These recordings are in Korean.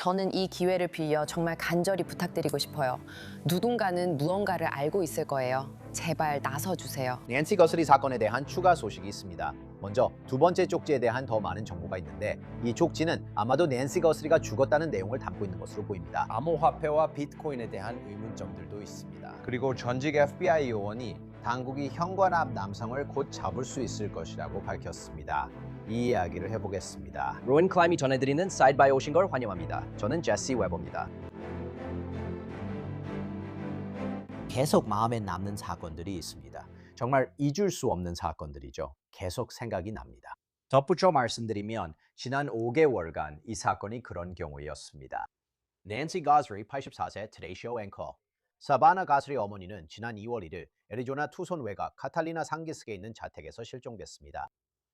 저는 이 기회를 빌려 정말 간절히 부탁드리고 싶어요. 누군가는 무언가를 알고 있을 거예요. 제발 나서주세요. 낸시 거스리 사건에 대한 추가 소식이 있습니다. 먼저 두 번째 쪽지에 대한 더 많은 정보가 있는데 이 쪽지는 아마도 낸시 거스리가 죽었다는 내용을 담고 있는 것으로 보입니다. 암호화폐와 비트코인에 대한 의문점들도 있습니다. 그리고 전직 FBI 요원이 당국이 현관앞 남성을 곧 잡을 수 있을 것이라고 밝혔습니다. 이 이야기를 해보겠습니다. 로엔 클라임이 전해드리는 사이드바에 오신 걸 환영합니다. 저는 제시 웨버입니다. 계속 마음에 남는 사건들이 있습니다. 정말 잊을 수 없는 사건들이죠. 계속 생각이 납니다. 덧붙여 말씀드리면 지난 5개월간 이 사건이 그런 경우였습니다. 낸시 거스리 84세 투데이쇼 앵커 사바나 거스리 어머니는 지난 2월 1일 애리조나 투손 외곽 카탈리나 상기스에 있는 자택에서 실종됐습니다.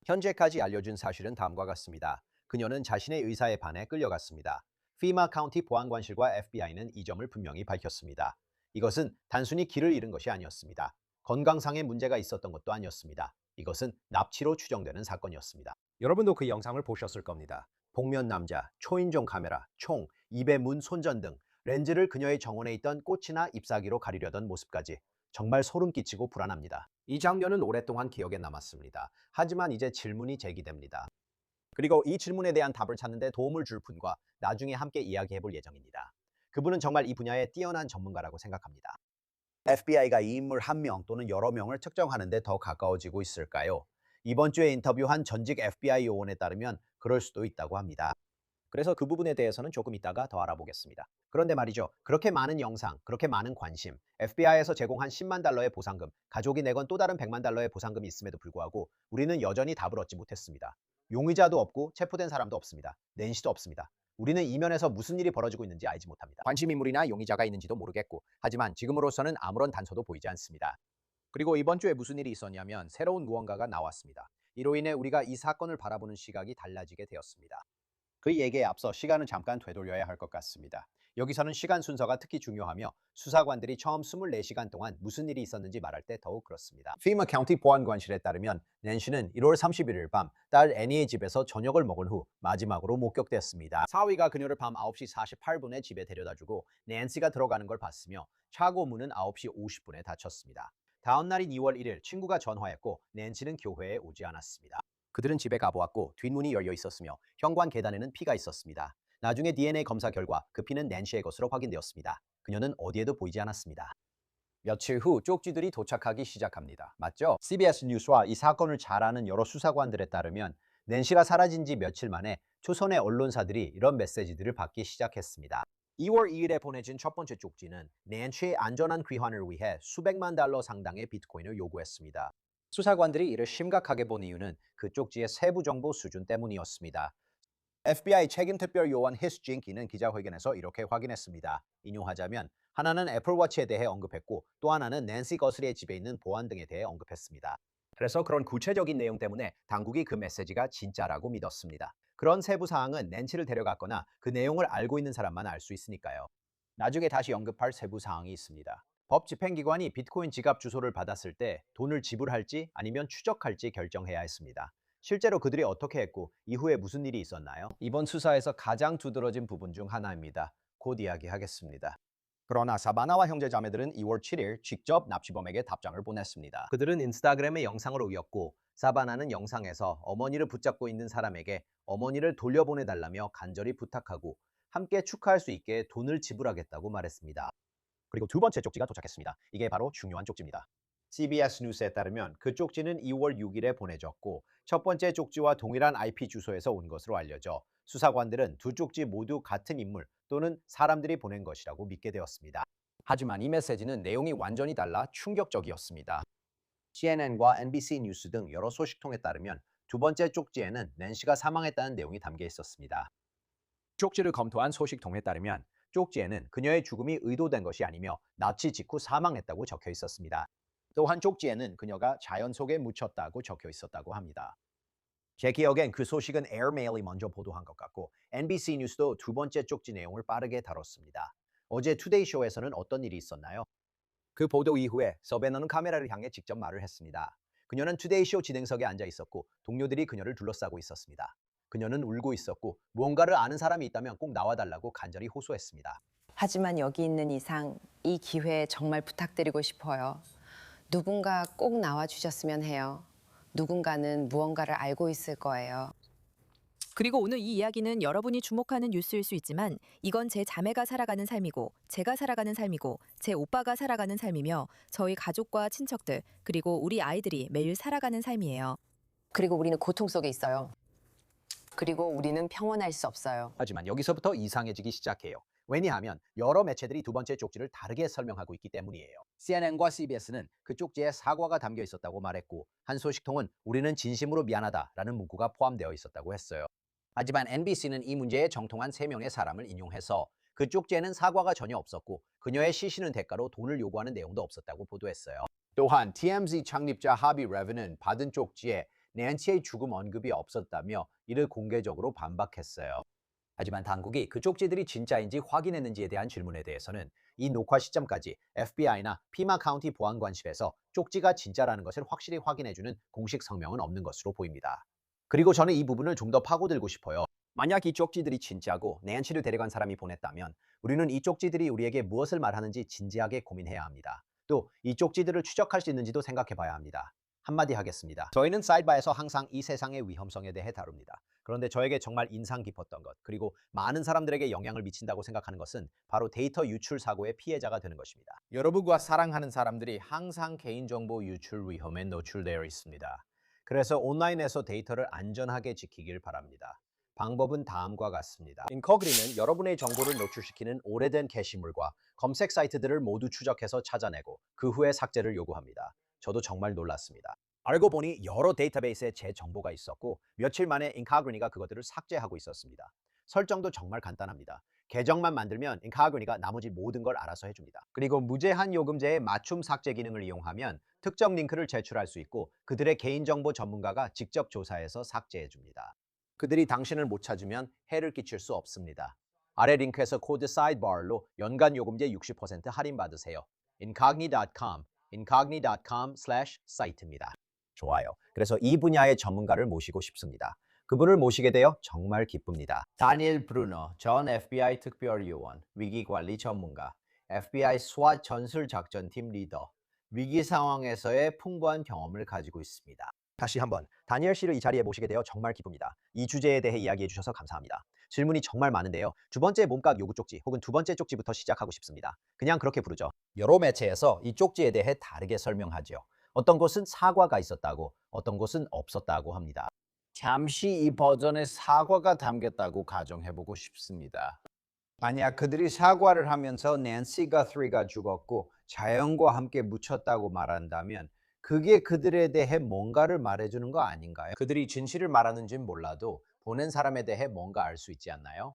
현재까지 알려진 사실은 다음과 같습니다. 그녀는 자신의 의사에 반해 끌려갔습니다. 피마 카운티 보안관실과 FBI는 이 점을 분명히 밝혔습니다. 이것은 단순히 길을 잃은 것이 아니었습니다. 건강상의 문제가 있었던 것도 아니었습니다. 이것은 납치로 추정되는 사건이었습니다. 여러분도 그 영상을 보셨을 겁니다. 복면 남자, 초인종 카메라, 총, 입에 문 손전 등 렌즈를 그녀의 정원에 있던 꽃이나 잎사귀로 가리려던 모습까지 정말 소름 끼치고 불안합니다. 이 장면은 오랫동안 기억에 남았습니다. 하지만 이제 질문이 제기됩니다. 그리고 이 질문에 대한 답을 찾는 데 도움을 줄 분과 나중에 함께 이야기해 볼 예정입니다. 그분은 정말 이 분야에 뛰어난 전문가라고 생각합니다. FBI가 이 인물 한 명 또는 여러 명을 특정하는 데 더 가까워지고 있을까요? 이번 주에 인터뷰한 전직 FBI 요원에 따르면 그럴 수도 있다고 합니다. 그래서 그 부분에 대해서는 조금 이따가 더 알아보겠습니다. 그런데 말이죠. 그렇게 많은 영상, 그렇게 많은 관심, FBI에서 제공한 10만 달러의 보상금, 가족이 내건 또 다른 100만 달러의 보상금이 있음에도 불구하고 우리는 여전히 답을 얻지 못했습니다. 용의자도 없고 체포된 사람도 없습니다. 낸시도 없습니다. 우리는 이면에서 무슨 일이 벌어지고 있는지 알지 못합니다. 관심 인물이나 용의자가 있는지도 모르겠고 하지만 지금으로서는 아무런 단서도 보이지 않습니다. 그리고 이번 주에 무슨 일이 있었냐면 새로운 무언가가 나왔습니다. 이로 인해 우리가 이 사건을 바라보는 시각이 달라지게 되었습니다. 그 얘기에 앞서 시간은 잠깐 되돌려야 할 것 같습니다. 여기서는 시간 순서가 특히 중요하며 수사관들이 처음 24시간 동안 무슨 일이 있었는지 말할 때 더욱 그렇습니다. 피마 카운티 보안관실에 따르면 낸시는 1월 31일 밤 딸 애니의 집에서 저녁을 먹은 후 마지막으로 목격됐습니다. 사위가 그녀를 밤 9시 48분에 집에 데려다주고 낸시가 들어가는 걸 봤으며 차고 문은 9시 50분에 닫혔습니다. 다음 날인 2월 1일 친구가 전화했고 낸시는 교회에 오지 않았습니다. 그들은 집에 가보았고 뒷문이 열려 있었으며 현관 계단에는 피가 있었습니다. 나중에 DNA 검사 결과 그 피는 낸시의 것으로 확인되었습니다. 그녀는 어디에도 보이지 않았습니다. 며칠 후 쪽지들이 도착하기 시작합니다. 맞죠? CBS 뉴스와 이 사건을 잘 아는 여러 수사관들에 따르면 낸시가 사라진 지 며칠 만에 초선의 언론사들이 이런 메시지들을 받기 시작했습니다. 2월 2일에 보내진 첫 번째 쪽지는 낸시의 안전한 귀환을 위해 수백만 달러 상당의 비트코인을 요구했습니다. 수사관들이 이를 심각하게 본 이유는 그 쪽지의 세부 정보 수준 때문이었습니다. FBI 책임특별요원 히스 징키는 기자회견에서 이렇게 확인했습니다. 인용하자면 하나는 애플워치에 대해 언급했고 또 하나는 낸시 거스리의 집에 있는 보안 등에 대해 언급했습니다. 그래서 그런 구체적인 내용 때문에 당국이 그 메시지가 진짜라고 믿었습니다. 그런 세부 사항은 낸시를 데려갔거나 그 내용을 알고 있는 사람만 알 수 있으니까요. 나중에 다시 언급할 세부 사항이 있습니다. 법 집행기관이 비트코인 지갑 주소를 받았을 때 돈을 지불할지 아니면 추적할지 결정해야 했습니다. 실제로 그들이 어떻게 했고 이후에 무슨 일이 있었나요? 이번 수사에서 가장 두드러진 부분 중 하나입니다. 곧 이야기하겠습니다. 그러나 사바나와 형제자매들은 2월 7일 직접 납치범에게 답장을 보냈습니다. 그들은 인스타그램의 영상을 올렸고 사바나는 영상에서 어머니를 붙잡고 있는 사람에게 어머니를 돌려보내달라며 간절히 부탁하고 함께 축하할 수 있게 돈을 지불하겠다고 말했습니다. 그리고 두 번째 쪽지가 도착했습니다. 이게 바로 중요한 쪽지입니다. CBS 뉴스에 따르면 그 쪽지는 2월 6일에 보내졌고 첫 번째 쪽지와 동일한 IP 주소에서 온 것으로 알려져 수사관들은 두 쪽지 모두 같은 인물 또는 사람들이 보낸 것이라고 믿게 되었습니다. 하지만 이 메시지는 내용이 완전히 달라 충격적이었습니다. CNN과 NBC 뉴스 등 여러 소식통에 따르면 두 번째 쪽지에는 낸시가 사망했다는 내용이 담겨 있었습니다. 쪽지를 검토한 소식통에 따르면 쪽지에는 그녀의 죽음이 의도된 것이 아니며 납치 직후 사망했다고 적혀 있었습니다. 또한 쪽지에는 그녀가 자연 속에 묻혔다고 적혀 있었다고 합니다. 제 기억엔 그 소식은 에어메일이 먼저 보도한 것 같고 NBC 뉴스도 두 번째 쪽지 내용을 빠르게 다뤘습니다. 어제 투데이쇼에서는 어떤 일이 있었나요? 그 보도 이후에 서베너는 카메라를 향해 직접 말을 했습니다. 그녀는 투데이쇼 진행석에 앉아 있었고 동료들이 그녀를 둘러싸고 있었습니다. 그녀는 울고 있었고 무언가를 아는 사람이 있다면 꼭 나와달라고 간절히 호소했습니다. 하지만 여기 있는 이상 이 기회에 정말 부탁드리고 싶어요. 누군가 꼭 나와주셨으면 해요. 누군가는 무언가를 알고 있을 거예요. 그리고 오늘 이 이야기는 여러분이 주목하는 뉴스일 수 있지만 이건 제 자매가 살아가는 삶이고 제가 살아가는 삶이고 제 오빠가 살아가는 삶이며 저희 가족과 친척들 그리고 우리 아이들이 매일 살아가는 삶이에요. 그리고 우리는 고통 속에 있어요. 그리고 우리는 평온할 수 없어요. 하지만 여기서부터 이상해지기 시작해요. 왜냐하면 여러 매체들이 두 번째 쪽지를 다르게 설명하고 있기 때문이에요. CNN과 CBS는 그 쪽지에 사과가 담겨 있었다고 말했고 한 소식통은 우리는 진심으로 미안하다라는 문구가 포함되어 있었다고 했어요. 하지만 NBC는 이 문제에 정통한 3명의 사람을 인용해서 그 쪽지에는 사과가 전혀 없었고 그녀의 시신은 대가로 돈을 요구하는 내용도 없었다고 보도했어요. 또한 TMZ 창립자 하비 레빈은 받은 쪽지에 낸시의 죽음 언급이 없었다며 이를 공개적으로 반박했어요. 하지만 당국이 그 쪽지들이 진짜인지 확인했는지에 대한 질문에 대해서는 이 녹화 시점까지 FBI나 피마 카운티 보안관실에서 쪽지가 진짜라는 것을 확실히 확인해주는 공식 성명은 없는 것으로 보입니다. 그리고 저는 이 부분을 좀 더 파고들고 싶어요. 만약 이 쪽지들이 진짜고 낸시를 데려간 사람이 보냈다면 우리는 이 쪽지들이 우리에게 무엇을 말하는지 진지하게 고민해야 합니다. 또 이 쪽지들을 추적할 수 있는지도 생각해 봐야 합니다. 한마디 하겠습니다. 저희는 사이드바에서 항상 이 세상의 위험성에 대해 다룹니다. 그런데 저에게 정말 인상 깊었던 것, 그리고 많은 사람들에게 영향을 미친다고 생각하는 것은 바로 데이터 유출 사고의 피해자가 되는 것입니다. 여러분과 사랑하는 사람들이 항상 개인정보 유출 위험에 노출되어 있습니다. 그래서 온라인에서 데이터를 안전하게 지키길 바랍니다. 방법은 다음과 같습니다. 인커그리는 여러분의 정보를 노출시키는 오래된 게시물과 검색 사이트들을 모두 추적해서 찾아내고 그 후에 삭제를 요구합니다. 저도 정말 놀랐습니다. 알고 보니 여러 데이터베이스에 제 정보가 있었고 며칠 만에 인카그니가 그것들을 삭제하고 있었습니다. 설정도 정말 간단합니다. 계정만 만들면 인카그니가 나머지 모든 걸 알아서 해줍니다. 그리고 무제한 요금제의 맞춤 삭제 기능을 이용하면 특정 링크를 제출할 수 있고 그들의 개인정보 전문가가 직접 조사해서 삭제해줍니다. 그들이 당신을 못 찾으면 해를 끼칠 수 없습니다. 아래 링크에서 코드 사이드바로 연간 요금제 60% 할인받으세요. incogni.com/site입니다. 좋아요. 그래서 이 분야의 전문가를 모시고 싶습니다. 그분을 모시게 되어 정말 기쁩니다. 다니엘 브루너 전 FBI 특별요원, 위기관리 전문가, FBI SWAT 전술작전팀 리더, 위기 상황에서의 풍부한 경험을 가지고 있습니다. 다시 한번 다니엘 씨를 이 자리에 모시게 되어 정말 기쁩니다. 이 주제에 대해 이야기해 주셔서 감사합니다. 질문이 정말 많은데요. 두 번째 몸값 요구 쪽지 혹은 두 번째 쪽지부터 시작하고 싶습니다. 그냥 그렇게 부르죠. 여러 매체에서 이 쪽지에 대해 다르게 설명하죠. 어떤 곳은 사과가 있었다고, 어떤 곳은 없었다고 합니다. 잠시 이 버전에 사과가 담겼다고 가정해보고 싶습니다. 만약 그들이 사과를 하면서 낸시 거스리가 죽었고 자연과 함께 묻혔다고 말한다면 그게 그들에 대해 뭔가를 말해주는 거 아닌가요? 그들이 진실을 말하는지는 몰라도 보낸 사람에 대해 뭔가 알 수 있지 않나요?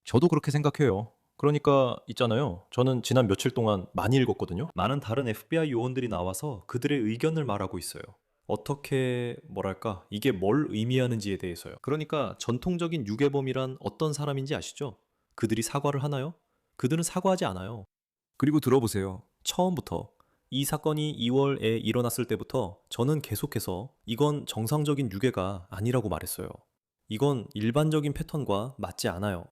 저도 그렇게 생각해요. 그러니까 있잖아요. 저는 지난 며칠 동안 많이 읽었거든요. 많은 다른 FBI 요원들이 나와서 그들의 의견을 말하고 있어요. 어떻게 뭐랄까 이게 뭘 의미하는지에 대해서요. 그러니까 전통적인 유괴범이란 어떤 사람인지 아시죠? 그들이 사과를 하나요? 그들은 사과하지 않아요. 그리고 들어보세요. 처음부터 이 사건이 2월에 일어났을 때부터 저는 계속해서 이건 정상적인 유괴가 아니라고 말했어요. 이건 일반적인 패턴과 맞지 않아요.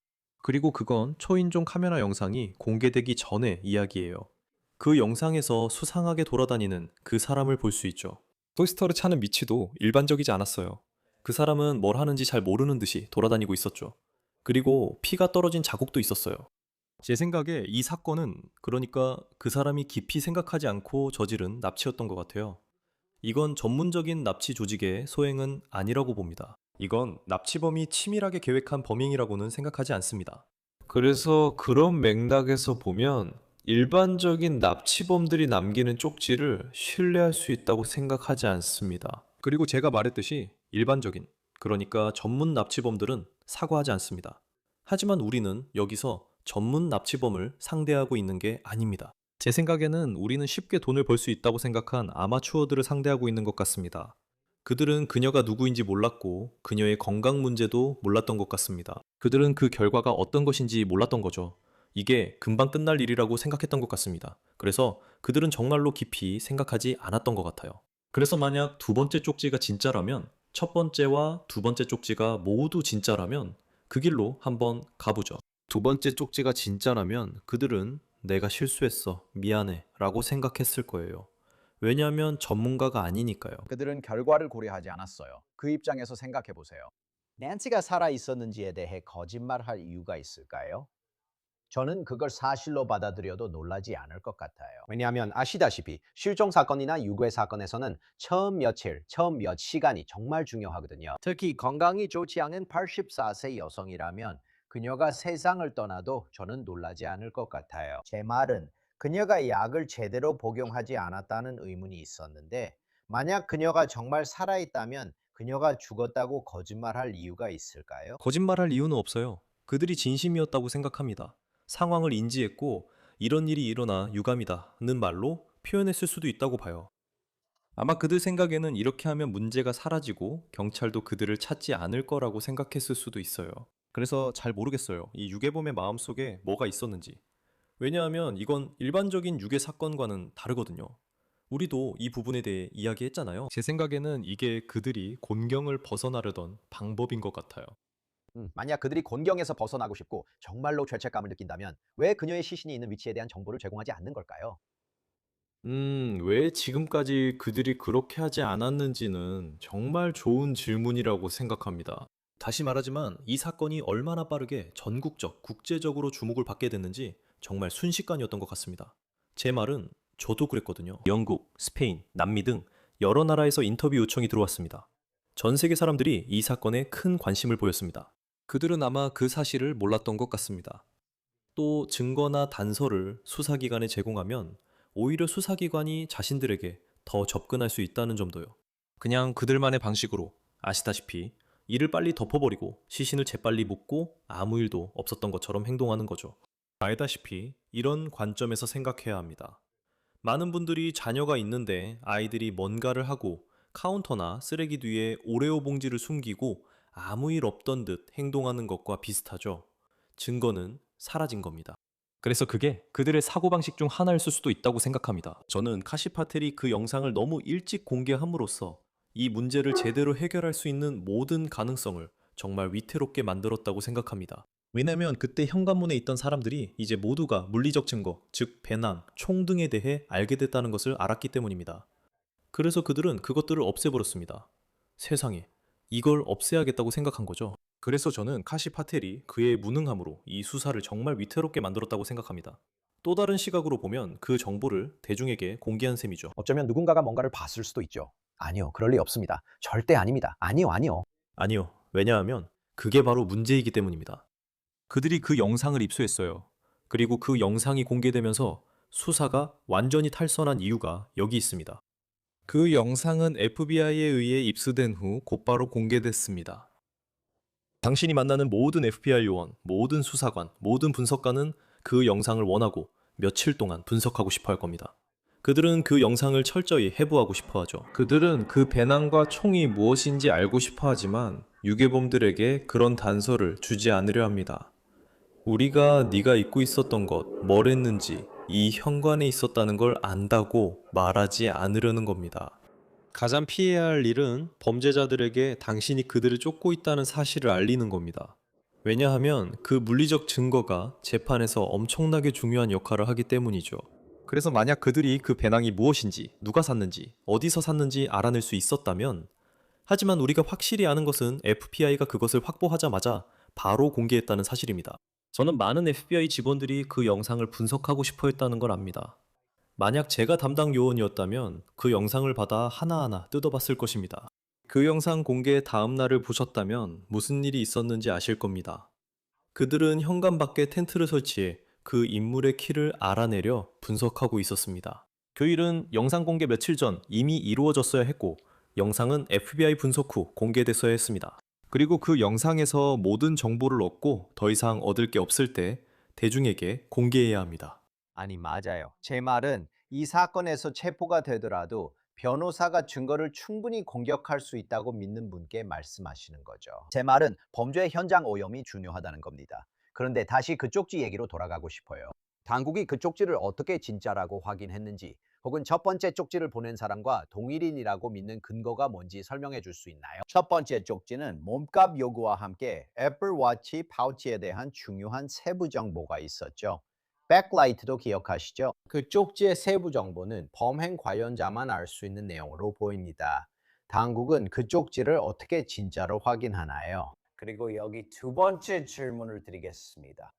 그리고 그건 초인종 카메라 영상이 공개되기 전의 이야기예요. 그 영상에서 수상하게 돌아다니는 그 사람을 볼 수 있죠. 토이스터를 차는 미치도 일반적이지 않았어요. 그 사람은 뭘 하는지 잘 모르는 듯이 돌아다니고 있었죠. 그리고 피가 떨어진 자국도 있었어요. 제 생각에 이 사건은 그러니까 그 사람이 깊이 생각하지 않고 저지른 납치였던 것 같아요. 이건 전문적인 납치 조직의 소행은 아니라고 봅니다. 이건 납치범이 치밀하게 계획한 범행이라고는 생각하지 않습니다. 그래서 그런 맥락에서 보면 일반적인 납치범들이 남기는 쪽지를 신뢰할 수 있다고 생각하지 않습니다. 그리고 제가 말했듯이 일반적인, 그러니까 전문 납치범들은 사과하지 않습니다. 하지만 우리는 여기서 전문 납치범을 상대하고 있는 게 아닙니다. 제 생각에는 우리는 쉽게 돈을 벌 수 있다고 생각한 아마추어들을 상대하고 있는 것 같습니다. 그들은 그녀가 누구인지 몰랐고 그녀의 건강 문제도 몰랐던 것 같습니다. 그들은 그 결과가 어떤 것인지 몰랐던 거죠. 이게 금방 끝날 일이라고 생각했던 것 같습니다. 그래서 그들은 정말로 깊이 생각하지 않았던 것 같아요. 그래서 만약 두 번째 쪽지가 진짜라면 첫 번째와 두 번째 쪽지가 모두 진짜라면 그 길로 한번 가보죠. 두 번째 쪽지가 진짜라면 그들은 내가 실수했어, 미안해 라고 생각했을 거예요. 왜냐하면 전문가가 아니니까요. 그들은 결과를 고려하지 않았어요. 그 입장에서 생각해 보세요. 낸시가 살아 있었는지에 대해 거짓말할 이유가 있을까요? 저는 그걸 사실로 받아들여도 놀라지 않을 것 같아요. 왜냐하면 아시다시피 실종 사건이나 유괴 사건에서는 처음 며칠, 처음 몇 시간이 정말 중요하거든요. 특히 건강이 좋지 않은 84세 여성이라면 그녀가 세상을 떠나도 저는 놀라지 않을 것 같아요. 제 말은 그녀가 약을 제대로 복용하지 않았다는 의문이 있었는데 만약 그녀가 정말 살아있다면 그녀가 죽었다고 거짓말할 이유가 있을까요? 거짓말할 이유는 없어요. 그들이 진심이었다고 생각합니다. 상황을 인지했고 이런 일이 일어나 유감이다는 말로 표현했을 수도 있다고 봐요. 아마 그들 생각에는 이렇게 하면 문제가 사라지고 경찰도 그들을 찾지 않을 거라고 생각했을 수도 있어요. 그래서 잘 모르겠어요. 이 유괴범의 마음속에 뭐가 있었는지. 왜냐하면 이건 일반적인 유괴 사건과는 다르거든요. 우리도 이 부분에 대해 이야기했잖아요. 제 생각에는 이게 그들이 곤경을 벗어나려던 방법인 것 같아요. 만약 그들이 곤경에서 벗어나고 싶고 정말로 죄책감을 느낀다면 왜 그녀의 시신이 있는 위치에 대한 정보를 제공하지 않는 걸까요? 왜 지금까지 그들이 그렇게 하지 않았는지는 정말 좋은 질문이라고 생각합니다. 다시 말하지만 이 사건이 얼마나 빠르게 전국적, 국제적으로 주목을 받게 됐는지 정말 순식간이었던 것 같습니다. 제 말은 저도 그랬거든요. 영국, 스페인, 남미 등 여러 나라에서 인터뷰 요청이 들어왔습니다. 전 세계 사람들이 이 사건에 큰 관심을 보였습니다. 그들은 아마 그 사실을 몰랐던 것 같습니다. 또 증거나 단서를 수사기관에 제공하면 오히려 수사기관이 자신들에게 더 접근할 수 있다는 점도요. 그냥 그들만의 방식으로 아시다시피 일을 빨리 덮어버리고 시신을 재빨리 묻고 아무 일도 없었던 것처럼 행동하는 거죠. 알다시피 이런 관점에서 생각해야 합니다. 많은 분들이 자녀가 있는데 아이들이 뭔가를 하고 카운터나 쓰레기 뒤에 오레오 봉지를 숨기고 아무 일 없던 듯 행동하는 것과 비슷하죠. 증거는 사라진 겁니다. 그래서 그게 그들의 사고방식 중 하나일 수도 있다고 생각합니다. 저는 카시파텔이 그 영상을 너무 일찍 공개함으로써 이 문제를 제대로 해결할 수 있는 모든 가능성을 정말 위태롭게 만들었다고 생각합니다. 왜냐면 그때 현관문에 있던 사람들이 이제 모두가 물리적 증거, 즉 배낭, 총 등에 대해 알게 됐다는 것을 알았기 때문입니다. 그래서 그들은 그것들을 없애버렸습니다. 세상에, 이걸 없애야겠다고 생각한 거죠. 그래서 저는 카시파텔이 그의 무능함으로 이 수사를 정말 위태롭게 만들었다고 생각합니다. 또 다른 시각으로 보면 그 정보를 대중에게 공개한 셈이죠. 어쩌면 누군가가 뭔가를 봤을 수도 있죠. 아니요, 그럴 리 없습니다. 절대 아닙니다. 아니요, 아니요. 아니요. 왜냐하면 그게 바로 문제이기 때문입니다. 그들이 그 영상을 입수했어요. 그리고 그 영상이 공개되면서 수사가 완전히 탈선한 이유가 여기 있습니다. 그 영상은 FBI에 의해 입수된 후 곧바로 공개됐습니다. 당신이 만나는 모든 FBI 요원, 모든 수사관, 모든 분석가는 그 영상을 원하고 며칠 동안 분석하고 싶어 할 겁니다. 그들은 그 영상을 철저히 해부하고 싶어 하죠. 그들은 그 배낭과 총이 무엇인지 알고 싶어 하지만 유괴범들에게 그런 단서를 주지 않으려 합니다. 우리가 네가 입고 있었던 것, 뭘 했는지 이 현관에 있었다는 걸 안다고 말하지 않으려는 겁니다. 가장 피해야 할 일은 범죄자들에게 당신이 그들을 쫓고 있다는 사실을 알리는 겁니다. 왜냐하면 그 물리적 증거가 재판에서 엄청나게 중요한 역할을 하기 때문이죠. 그래서 만약 그들이 그 배낭이 무엇인지, 누가 샀는지, 어디서 샀는지 알아낼 수 있었다면, 하지만 우리가 확실히 아는 것은 FBI가 그것을 확보하자마자 바로 공개했다는 사실입니다. 저는 많은 FBI 직원들이 그 영상을 분석하고 싶어 했다는 걸 압니다. 만약 제가 담당 요원이었다면 그 영상을 받아 하나하나 뜯어봤을 것입니다. 그 영상 공개 다음 날을 보셨다면 무슨 일이 있었는지 아실 겁니다. 그들은 현관 밖에 텐트를 설치해 그 인물의 키를 알아내려 분석하고 있었습니다. 그 일은 영상 공개 며칠 전 이미 이루어졌어야 했고 영상은 FBI 분석 후 공개됐어야 했습니다. 그리고 그 영상에서 모든 정보를 얻고 더 이상 얻을 게 없을 때 대중에게 공개해야 합니다. 아니, 맞아요. 제 말은 이 사건에서 체포가 되더라도 변호사가 증거를 충분히 공격할 수 있다고 믿는 분께 말씀하시는 거죠. 제 말은 범죄 현장 오염이 중요하다는 겁니다. 그런데 다시 그 쪽지 얘기로 돌아가고 싶어요. 당국이 그 쪽지를 어떻게 진짜라고 확인했는지, 혹은 첫 번째 쪽지를 보낸 사람과 동일인이라고 믿는 근거가 뭔지 설명해 줄 수 있나요? 첫 번째 쪽지는 몸값 요구와 함께 애플워치 파우치에 대한 중요한 세부 정보가 있었죠. 백라이트도 기억하시죠? 그 쪽지의 세부 정보는 범행 관련자만 알 수 있는 내용으로 보입니다. 당국은 그 쪽지를 어떻게 진짜로 확인하나요? 그리고 여기 두 번째 질문을 드리겠습니다.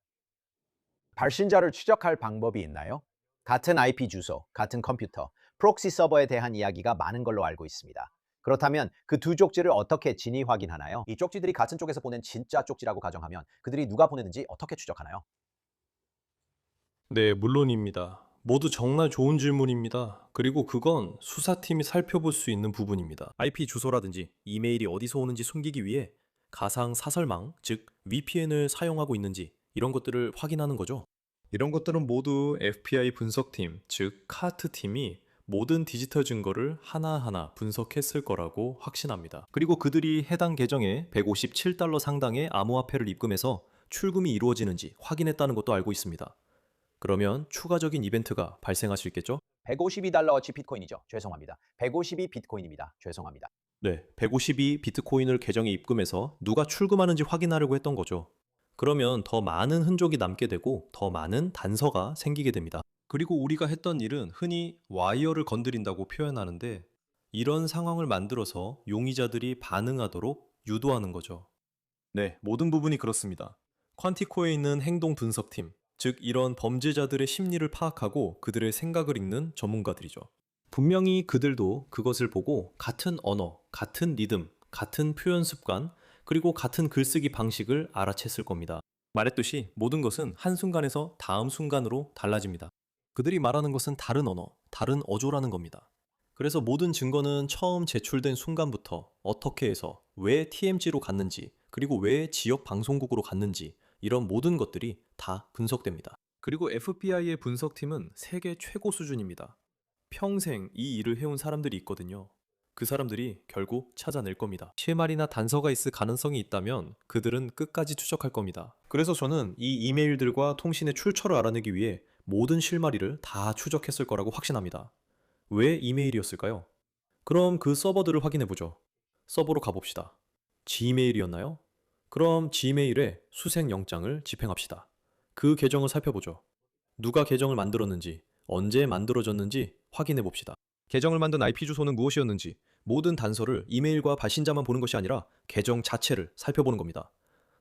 발신자를 추적할 방법이 있나요? 같은 IP 주소, 같은 컴퓨터, 프록시 서버에 대한 이야기가 많은 걸로 알고 있습니다. 그렇다면 그 두 쪽지를 어떻게 진위 확인하나요? 이 쪽지들이 같은 쪽에서 보낸 진짜 쪽지라고 가정하면 그들이 누가 보냈는지 어떻게 추적하나요? 네, 물론입니다. 모두 정말 좋은 질문입니다. 그리고 그건 수사팀이 살펴볼 수 있는 부분입니다. IP 주소라든지 이메일이 어디서 오는지 숨기기 위해 가상 사설망, 즉 VPN을 사용하고 있는지 이런 것들을 확인하는 거죠. 이런 것들은 모두 FBI 분석팀, 즉 카트팀이 모든 디지털 증거를 하나하나 분석했을 거라고 확신합니다. 그리고 그들이 해당 계정에 $157 상당의 암호화폐를 입금해서 출금이 이루어지는지 확인했다는 것도 알고 있습니다. 그러면 추가적인 이벤트가 발생할 수 있겠죠? $152어치 비트코인이죠. 죄송합니다. 152 비트코인입니다. 죄송합니다. 네, 152 비트코인을 계정에 입금해서 누가 출금하는지 확인하려고 했던 거죠. 그러면 더 많은 흔적이 남게 되고 더 많은 단서가 생기게 됩니다. 그리고 우리가 했던 일은 흔히 와이어를 건드린다고 표현하는데 이런 상황을 만들어서 용의자들이 반응하도록 유도하는 거죠. 네, 모든 부분이 그렇습니다. 퀀티코에 있는 행동 분석팀, 즉 이런 범죄자들의 심리를 파악하고 그들의 생각을 읽는 전문가들이죠. 분명히 그들도 그것을 보고 같은 언어, 같은 리듬, 같은 표현 습관, 그리고 같은 글쓰기 방식을 알아챘을 겁니다. 말했듯이 모든 것은 한순간에서 다음 순간으로 달라집니다. 그들이 말하는 것은 다른 언어, 다른 어조라는 겁니다. 그래서 모든 증거는 처음 제출된 순간부터 어떻게 해서 왜 TMG로 갔는지, 그리고 왜 지역 방송국으로 갔는지 이런 모든 것들이 다 분석됩니다. 그리고 FBI의 분석팀은 세계 최고 수준입니다. 평생 이 일을 해온 사람들이 있거든요. 그 사람들이 결국 찾아낼 겁니다. 실마리나 단서가 있을 가능성이 있다면 그들은 끝까지 추적할 겁니다. 그래서 저는 이 이메일들과 통신의 출처를 알아내기 위해 모든 실마리를 다 추적했을 거라고 확신합니다. 왜 이메일이었을까요? 그럼 그 서버들을 확인해 보죠. 서버로 가봅시다. Gmail이었나요? 그럼 Gmail에 수색 영장을 집행합시다. 그 계정을 살펴보죠. 누가 계정을 만들었는지, 언제 만들어졌는지 확인해 봅시다. 계정을 만든 IP 주소는 무엇이었는지 모든 단서를 이메일과 발신자만 보는 것이 아니라 계정 자체를 살펴보는 겁니다.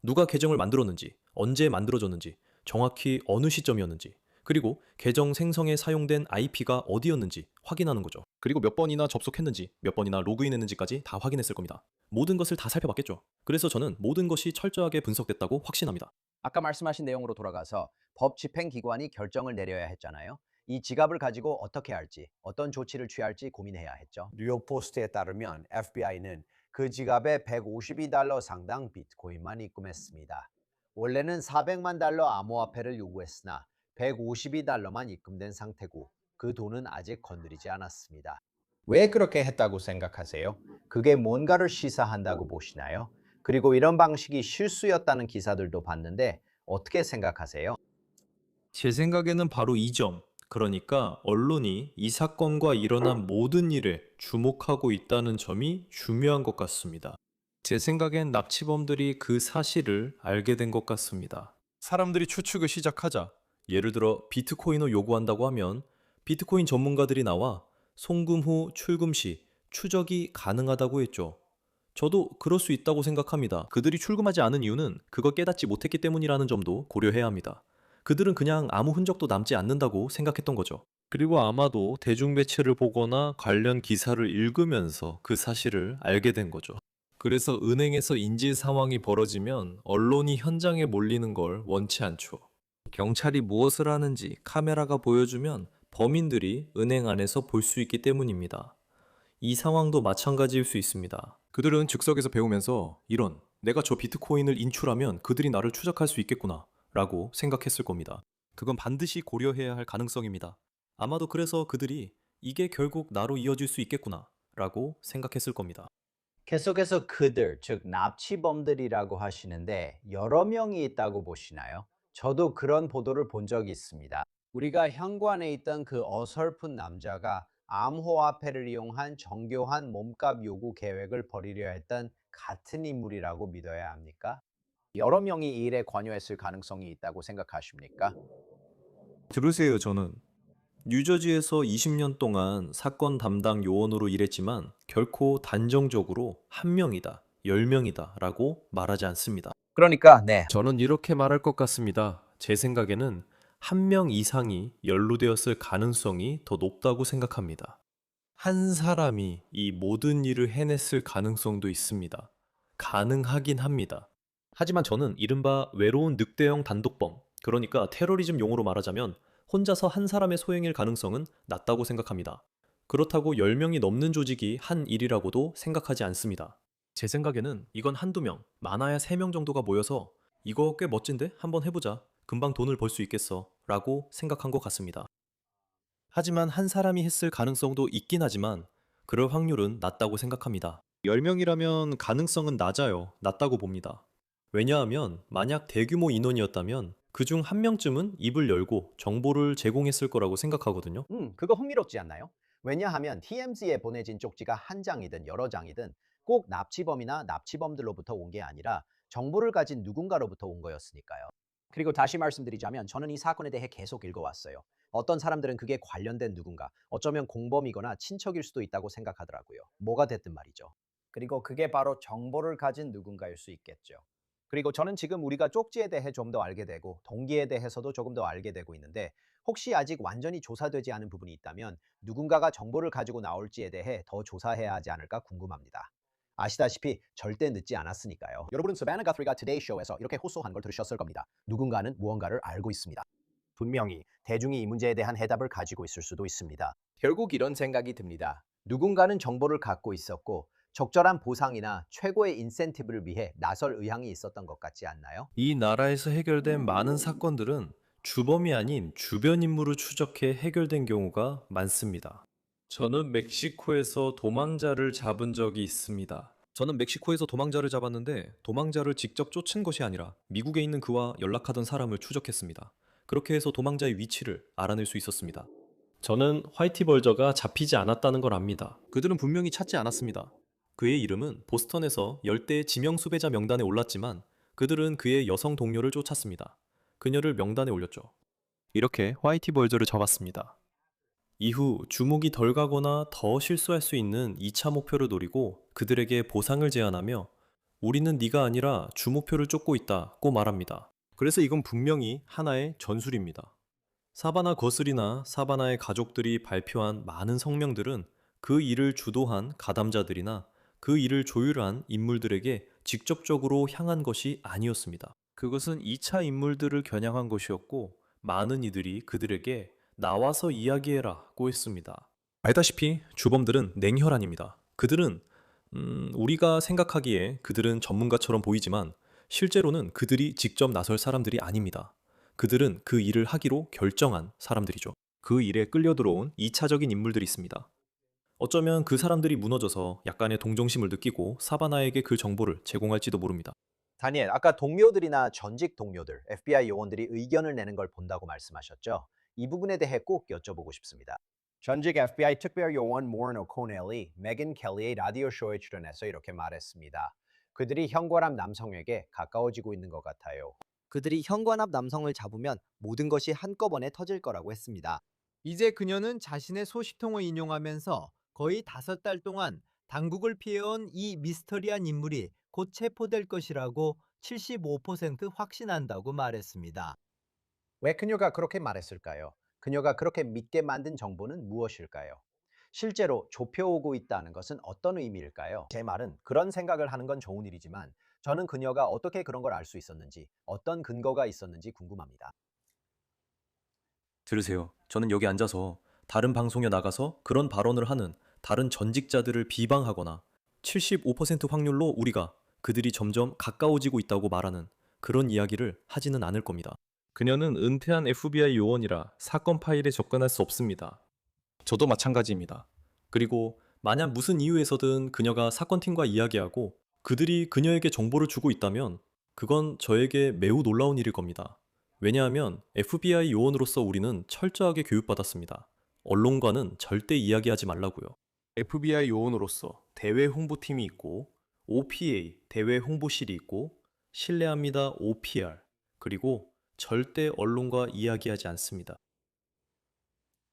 누가 계정을 만들었는지, 언제 만들어졌는지, 정확히 어느 시점이었는지, 그리고 계정 생성에 사용된 IP가 어디였는지 확인하는 거죠. 그리고 몇 번이나 접속했는지, 몇 번이나 로그인했는지까지 다 확인했을 겁니다. 모든 것을 다 살펴봤겠죠. 그래서 저는 모든 것이 철저하게 분석됐다고 확신합니다. 아까 말씀하신 내용으로 돌아가서 법 집행기관이 결정을 내려야 했잖아요. 이 지갑을 가지고 어떻게 할지, 어떤 조치를 취할지 고민해야 했죠. 뉴욕 포스트에 따르면 FBI는 그 지갑에 $152 상당 비트코인만 입금했습니다. 원래는 $400만 암호화폐를 요구했으나 $152만 입금된 상태고 그 돈은 아직 건드리지 않았습니다. 왜 그렇게 했다고 생각하세요? 그게 뭔가를 시사한다고 보시나요? 그리고 이런 방식이 실수였다는 기사들도 봤는데 어떻게 생각하세요? 제 생각에는 바로 이 점, 그러니까 언론이 이 사건과 일어난 모든 일에 주목하고 있다는 점이 중요한 것 같습니다. 제 생각엔 납치범들이 그 사실을 알게 된 것 같습니다. 사람들이 추측을 시작하자, 예를 들어 비트코인을 요구한다고 하면 비트코인 전문가들이 나와 송금 후 출금 시 추적이 가능하다고 했죠. 저도 그럴 수 있다고 생각합니다. 그들이 출금하지 않은 이유는 그걸 깨닫지 못했기 때문이라는 점도 고려해야 합니다. 그들은 그냥 아무 흔적도 남지 않는다고 생각했던 거죠. 그리고 아마도 대중 매체를 보거나 관련 기사를 읽으면서 그 사실을 알게 된 거죠. 그래서 은행에서 인질 상황이 벌어지면 언론이 현장에 몰리는 걸 원치 않죠. 경찰이 무엇을 하는지 카메라가 보여주면 범인들이 은행 안에서 볼 수 있기 때문입니다. 이 상황도 마찬가지일 수 있습니다. 그들은 즉석에서 배우면서 이런, 내가 저 비트코인을 인출하면 그들이 나를 추적할 수 있겠구나 라고 생각했을 겁니다. 그건 반드시 고려해야 할 가능성입니다. 아마도 그래서 그들이 이게 결국 나로 이어질 수 있겠구나 라고 생각했을 겁니다. 계속해서 그들, 즉 납치범들이라고 하시는데 여러 명이 있다고 보시나요? 저도 그런 보도를 본 적이 있습니다. 우리가 현관에 있던 그 어설픈 남자가 암호화폐를 이용한 정교한 몸값 요구 계획을 벌이려 했던 같은 인물이라고 믿어야 합니까? 여러 명이 이 일에 관여했을 가능성이 있다고 생각하십니까? 들으세요, 저는. 뉴저지에서 20년 동안 사건 담당 요원으로 일했지만 결코 단정적으로 한 명이다, 10명이다 라고 말하지 않습니다. 그러니까 네. 저는 이렇게 말할 것 같습니다. 제 생각에는 한 명 이상이 연루되었을 가능성이 더 높다고 생각합니다. 한 사람이 이 모든 일을 해냈을 가능성도 있습니다. 가능하긴 합니다. 하지만 저는 이른바 외로운 늑대형 단독범, 그러니까 테러리즘 용어로 말하자면 혼자서 한 사람의 소행일 가능성은 낮다고 생각합니다. 그렇다고 10명이 넘는 조직이 한 일이라고도 생각하지 않습니다. 제 생각에는 이건 한두 명, 많아야 3명 정도가 모여서 이거 꽤 멋진데? 한번 해보자. 금방 돈을 벌 수 있겠어. 라고 생각한 것 같습니다. 하지만 한 사람이 했을 가능성도 있긴 하지만 그럴 확률은 낮다고 생각합니다. 10명이라면 가능성은 낮아요. 낮다고 봅니다. 왜냐하면 만약 대규모 인원이었다면 그중 한 명쯤은 입을 열고 정보를 제공했을 거라고 생각하거든요. 그거 흥미롭지 않나요? 왜냐하면 TMZ에 보내진 쪽지가 한 장이든 여러 장이든 꼭 납치범이나 납치범들로부터 온 게 아니라 정보를 가진 누군가로부터 온 거였으니까요. 그리고 다시 말씀드리자면 저는 이 사건에 대해 계속 읽어왔어요. 어떤 사람들은 그게 관련된 누군가, 어쩌면 공범이거나 친척일 수도 있다고 생각하더라고요. 뭐가 됐든 말이죠. 그리고 그게 바로 정보를 가진 누군가일 수 있겠죠. 그리고 저는 지금 우리가 쪽지에 대해 좀 더 알게 되고 동기에 대해서도 조금 더 알게 되고 있는데 혹시 아직 완전히 조사되지 않은 부분이 있다면 누군가가 정보를 가지고 나올지에 대해 더 조사해야 하지 않을까 궁금합니다. 아시다시피 절대 늦지 않았으니까요. 여러분은 사바나 가트리가 투데이 쇼에서 이렇게 호소한 걸 들으셨을 겁니다. 누군가는 무언가를 알고 있습니다. 분명히 대중이 이 문제에 대한 해답을 가지고 있을 수도 있습니다. 결국 이런 생각이 듭니다. 누군가는 정보를 갖고 있었고 적절한 보상이나 최고의 인센티브를 위해 나설 의향이 있었던 것 같지 않나요? 이 나라에서 해결된 많은 사건들은 주범이 아닌 주변 인물을 추적해 해결된 경우가 많습니다. 저는 멕시코에서 도망자를 잡은 적이 있습니다. 저는 멕시코에서 도망자를 잡았는데 도망자를 직접 쫓은 것이 아니라 미국에 있는 그와 연락하던 사람을 추적했습니다. 그렇게 해서 도망자의 위치를 알아낼 수 있었습니다. 저는 화이티 벌저가 잡히지 않았다는 걸 압니다. 그들은 분명히 찾지 않았습니다. 그의 이름은 보스턴에서 열대의 지명 수배자 명단에 올랐지만 그들은 그의 여성 동료를 쫓았습니다. 그녀를 명단에 올렸죠. 이렇게 화이티 벌저를 잡았습니다. 이후 주목이 덜 가거나 더 실수할 수 있는 2차 목표를 노리고 그들에게 보상을 제안하며 우리는 네가 아니라 주 목표를 쫓고 있다고 말합니다. 그래서 이건 분명히 하나의 전술입니다. 사바나 거슬이나 사바나의 가족들이 발표한 많은 성명들은 그 일을 주도한 가담자들이나 그 일을 조율한 인물들에게 직접적으로 향한 것이 아니었습니다. 그것은 2차 인물들을 겨냥한 것이었고 많은 이들이 그들에게 나와서 이야기해라고 했습니다. 알다시피 주범들은 냉혈한입니다. 그들은 우리가 생각하기에 그들은 전문가처럼 보이지만 실제로는 그들이 직접 나설 사람들이 아닙니다. 그들은 그 일을 하기로 결정한 사람들이죠. 그 일에 끌려 들어온 2차적인 인물들이 있습니다. 어쩌면 그 사람들이 무너져서 약간의 동정심을 느끼고 사바나에게 그 정보를 제공할지도 모릅니다. 다니엘, 아까 동료들이나 전직 동료들, FBI 요원들이 의견을 내는 걸 본다고 말씀하셨죠? 이 부분에 대해 꼭 여쭤보고 싶습니다. 전직 FBI 특별요원 모런 오코넬이 메간 켈리의 라디오 쇼에 출연해서 이렇게 말했습니다. 그들이 현관앞 남성에게 가까워지고 있는 것 같아요. 그들이 현관 앞 남성을 잡으면 모든 것이 한꺼번에 터질 거라고 했습니다. 이제 그녀는 자신의 소식통을 인용하면서 거의 5달 동안 당국을 피해온 이 미스터리한 인물이 곧 체포될 것이라고 75% 확신한다고 말했습니다. 왜 그녀가 그렇게 말했을까요? 그녀가 그렇게 믿게 만든 정보는 무엇일까요? 실제로 좁혀오고 있다는 것은 어떤 의미일까요? 제 말은 그런 생각을 하는 건 좋은 일이지만 저는 그녀가 어떻게 그런 걸 알 수 있었는지, 어떤 근거가 있었는지 궁금합니다. 들으세요. 저는 여기 앉아서 다른 방송에 나가서 그런 발언을 하는 다른 전직자들을 비방하거나 75% 확률로 우리가 그들이 점점 가까워지고 있다고 말하는 그런 이야기를 하지는 않을 겁니다. 그녀는 은퇴한 FBI 요원이라 사건 파일에 접근할 수 없습니다. 저도 마찬가지입니다. 그리고 만약 무슨 이유에서든 그녀가 사건팀과 이야기하고 그들이 그녀에게 정보를 주고 있다면 그건 저에게 매우 놀라운 일일 겁니다. 왜냐하면 FBI 요원으로서 우리는 철저하게 교육받았습니다. 언론과는 절대 이야기하지 말라고요. FBI 요원으로서 대외 홍보팀이 있고 OPA 대외 홍보실이 있고 신뢰합니다 OPR 그리고 절대 언론과 이야기하지 않습니다.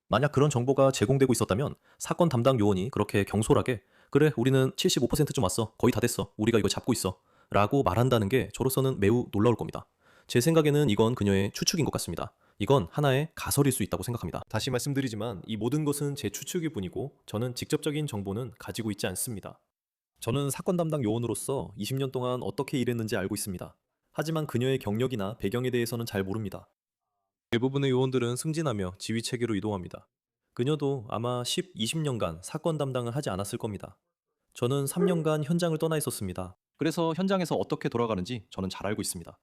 만약 그런 정보가 제공되고 있었다면 사건 담당 요원이 그렇게 경솔하게 그래 우리는 75%좀 왔어 거의 다 됐어 우리가 이거 잡고 있어 라고 말한다는 게 저로서는 매우 놀라울 겁니다. 제 생각에는 이건 그녀의 추측인 것 같습니다. 이건 하나의 가설일 수 있다고 생각합니다. 다시 말씀드리지만 이 모든 것은 제 추측일 뿐이고 저는 직접적인 정보는 가지고 있지 않습니다. 저는 사건 담당 요원으로서 20년 동안 어떻게 일했는지 알고 있습니다. 하지만 그녀의 경력이나 배경에 대해서는 잘 모릅니다. 대부분의 요원들은 승진하며 지휘 체계로 이동합니다. 그녀도 아마 10, 20년간 사건 담당을 하지 않았을 겁니다. 저는 3년간 현장을 떠나 있었습니다. 그래서 현장에서 어떻게 돌아가는지 저는 잘 알고 있습니다.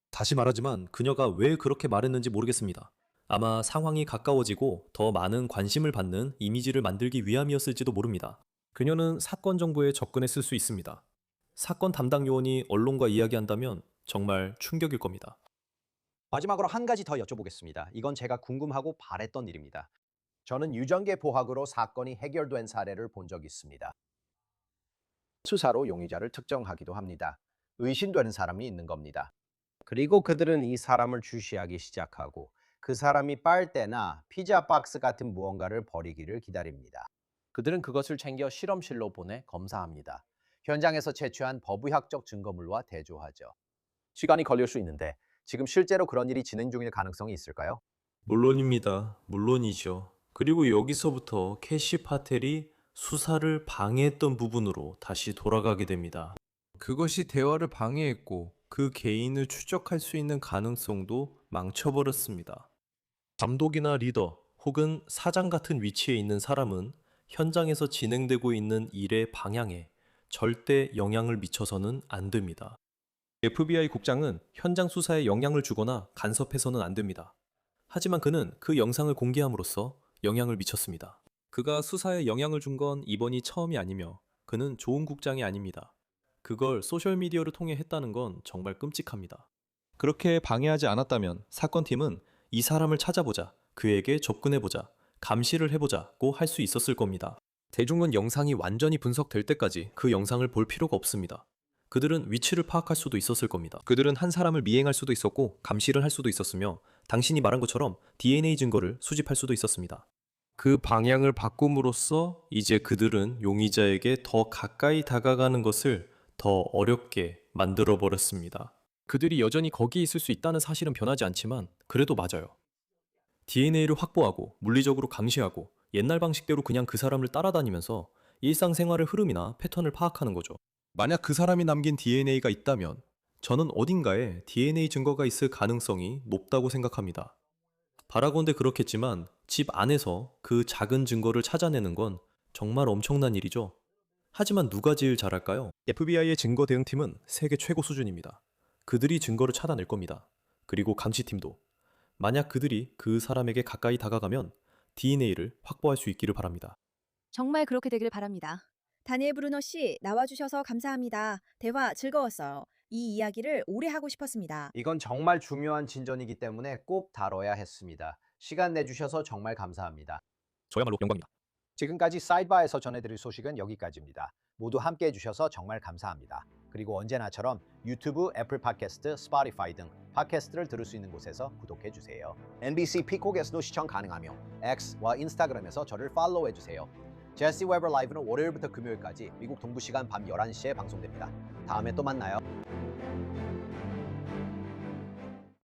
다시 말하지만 그녀가 왜 그렇게 말했는지 모르겠습니다. 아마 상황이 가까워지고 더 많은 관심을 받는 이미지를 만들기 위함이었을지도 모릅니다. 그녀는 사건 정보에 접근했을 수 있습니다. 사건 담당 요원이 언론과 이야기한다면 정말 충격일 겁니다. 마지막으로 한 가지 더 여쭤보겠습니다. 이건 제가 궁금하고 바랬던 일입니다. 저는 유전계 보학으로 사건이 해결된 사례를 본 적이 있습니다. 수사로 용의자를 특정하기도 합니다. 의심되는 사람이 있는 겁니다. 그리고 그들은 이 사람을 주시하기 시작하고 그 사람이 빨대나 피자 박스 같은 무언가를 버리기를 기다립니다. 그들은 그것을 챙겨 실험실로 보내 검사합니다. 현장에서 채취한 법의학적 증거물과 대조하죠. 시간이 걸릴 수 있는데 지금 실제로 그런 일이 진행 중일 가능성이 있을까요? 물론입니다. 물론이죠. 그리고 여기서부터 캐시 파텔이 수사를 방해했던 부분으로 다시 돌아가게 됩니다. 그것이 대화를 방해했고 그 개인을 추적할 수 있는 가능성도 망쳐버렸습니다. 감독이나 리더 혹은 사장 같은 위치에 있는 사람은 현장에서 진행되고 있는 일의 방향에 절대 영향을 미쳐서는 안 됩니다. FBI 국장은 현장 수사에 영향을 주거나 간섭해서는 안 됩니다. 하지만 그는 그 영상을 공개함으로써 영향을 미쳤습니다. 그가 수사에 영향을 준 건 이번이 처음이 아니며 그는 좋은 국장이 아닙니다. 그걸 소셜미디어를 통해 했다는 건 정말 끔찍합니다. 그렇게 방해하지 않았다면 사건팀은 이 사람을 찾아보자, 그에게 접근해보자, 감시를 해보자고 할 수 있었을 겁니다. 대중은 영상이 완전히 분석될 때까지 그 영상을 볼 필요가 없습니다. 그들은 위치를 파악할 수도 있었을 겁니다. 그들은 한 사람을 미행할 수도 있었고 감시를 할 수도 있었으며 당신이 말한 것처럼 DNA 증거를 수집할 수도 있었습니다. 그 방향을 바꿈으로써 이제 그들은 용의자에게 더 가까이 다가가는 것을 더 어렵게 만들어버렸습니다. 그들이 여전히 거기에 있을 수 있다는 사실은 변하지 않지만 그래도 맞아요. DNA를 확보하고 물리적으로 감시하고 옛날 방식대로 그냥 그 사람을 따라다니면서 일상생활의 흐름이나 패턴을 파악하는 거죠. 만약 그 사람이 남긴 DNA가 있다면 저는 어딘가에 DNA 증거가 있을 가능성이 높다고 생각합니다. 바라건대 그렇겠지만 집 안에서 그 작은 증거를 찾아내는 건 정말 엄청난 일이죠. 하지만 누가 제일 잘할까요? FBI의 증거 대응팀은 세계 최고 수준입니다. 그들이 증거를 찾아낼 겁니다. 그리고 감시팀도. 만약 그들이 그 사람에게 가까이 다가가면 DNA를 확보할 수 있기를 바랍니다. 정말 그렇게 되길 바랍니다. 다니엘 브루너 씨, 나와주셔서 감사합니다. 대화 즐거웠어요. 이 이야기를 오래 하고 싶었습니다. 이건 정말 중요한 진전이기 때문에 꼭 다뤄야 했습니다. 시간 내주셔서 정말 감사합니다. 저야말로 영광입니다. 지금까지 사이드바에서 전해드릴 소식은 여기까지입니다. 모두 함께 해주셔서 정말 감사합니다. 그리고 언제나처럼 유튜브, 애플 팟캐스트, 스포티파이 등 팟캐스트를 들을 수 있는 곳에서 구독해주세요. NBC 피콕에서도 시청 가능하며 X와 인스타그램에서 저를 팔로우해주세요. 제시 웨버 라이브는 월요일부터 금요일까지 미국 동부 시간 밤 11시에 방송됩니다. 다음에 또 만나요.